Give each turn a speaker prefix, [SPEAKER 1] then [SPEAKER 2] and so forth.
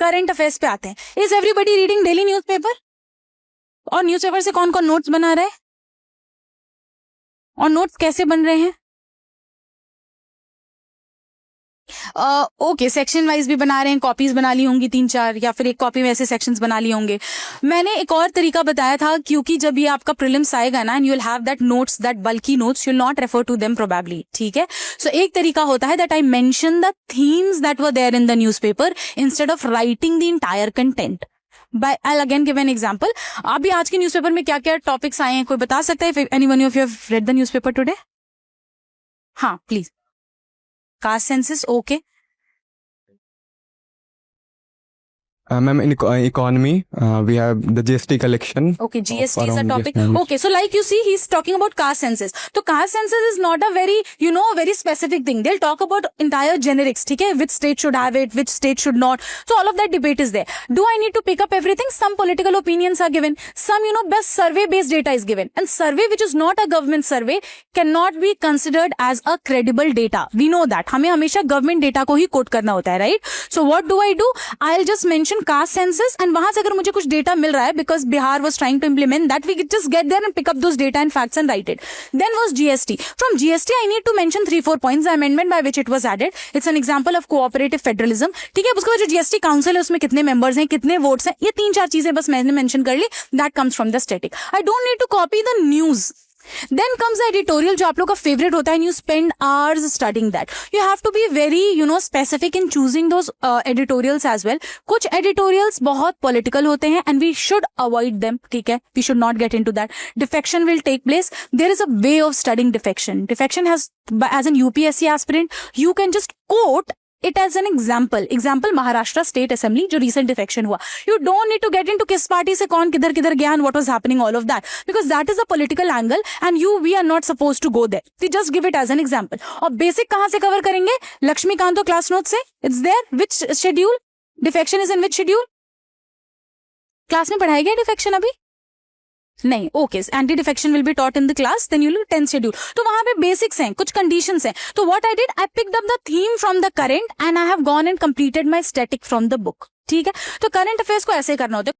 [SPEAKER 1] Current affairs पे आते हैं। Is everybody reading daily newspaper? और न्यूज़पेपर से कौन कौन नोट्स बना रहा है, और नोट्स कैसे बन रहे हैं? ओके, सेक्शन वाइज भी बना रहे हैं, कॉपीज बना ली होंगी 3-4, या फिर एक कॉपी में ऐसे सेक्शंस बना लिए होंगे। मैंने एक और तरीका बताया था, क्योंकि जब ये आपका प्रीलिम्स आएगा ना, and you will have that notes, that bulky notes, you will not refer to them probably, ठीक है। सो एक तरीका होता है that I mention the themes that were there in the newspaper instead of writing the entire content. By I'll again give an example. अभी आज के newspaper में क्या क्या टॉपिक्स आए हैं, कोई बता सकता है? If anyone of you have read the newspaper today? हाँ, please. Caste census, okay.
[SPEAKER 2] Ma'am, in economy, we have the GST collection.
[SPEAKER 1] Okay, GST
[SPEAKER 2] of
[SPEAKER 1] is a
[SPEAKER 2] around,
[SPEAKER 1] topic.
[SPEAKER 2] yes, ma'am.
[SPEAKER 1] Okay, so like you see, he's talking about caste census. So caste census is not a very, very specific thing. They'll talk about entire generics, ठीक है? Which state should have it, which state should not. So all of that debate is there. Do I need to pick up everything? Some political opinions are given. Some, best survey-based data is given. And survey which is not a government survey cannot be considered as a credible data. We know that. हमें हमेशा government data को ही quote करना होता है, right? So what do? I'll just mention caste census, and वहां से अगर मुझे कुछ डेटा मिल रहा है, because Bihar was trying to implement that, we just get there and pick up those data and facts and write it. Then was GST. From GST, I need to mention 3-4 points, the amendment by which it was added. It's an example of cooperative federalism. ठीक है, उसके बाद जो GST council है उसमें कितने members हैं, कितने वोट्स हैं, ये 3-4 चीजें बस मैंने मेंशन कर ली. That comes from the static. I don't need to copy the news. Then comes the editorial, जो आप लोग का फेवरेट होता है, and you spend hours studying that. You have to be very, specific in choosing those editorials as well. कुछ editorials बहुत political होते हैं, and we should avoid them, ठीक है? We should not get into that. Defection will take place. There is a way of studying defection. Defection has, as an UPSC aspirant, you can just quote it as an example Maharashtra state assembly जो recent defection हुआ. You don't need to get into किस party से कौन किधर किधर गया and what was happening, all of that, because that is a political angle and we are not supposed to go there. We just give it as an example. और basic कहाँ से cover करेंगे? लक्ष्मीकांत तो क्लास नोट से, it's there. Which schedule? Defection is in which schedule? Class में पढ़ाया गया defection अभी नहीं? Okay, anti defection will be taught in the class, then you will 10th schedule. तो वहां पे बेसिक्स हैं, कुछ कंडीशंस हैं. तो what I did, I picked up the theme from the current and I have gone and completed my static from the book. ठीक है, तो करंट अफेयर्स को ऐसे करना होता है.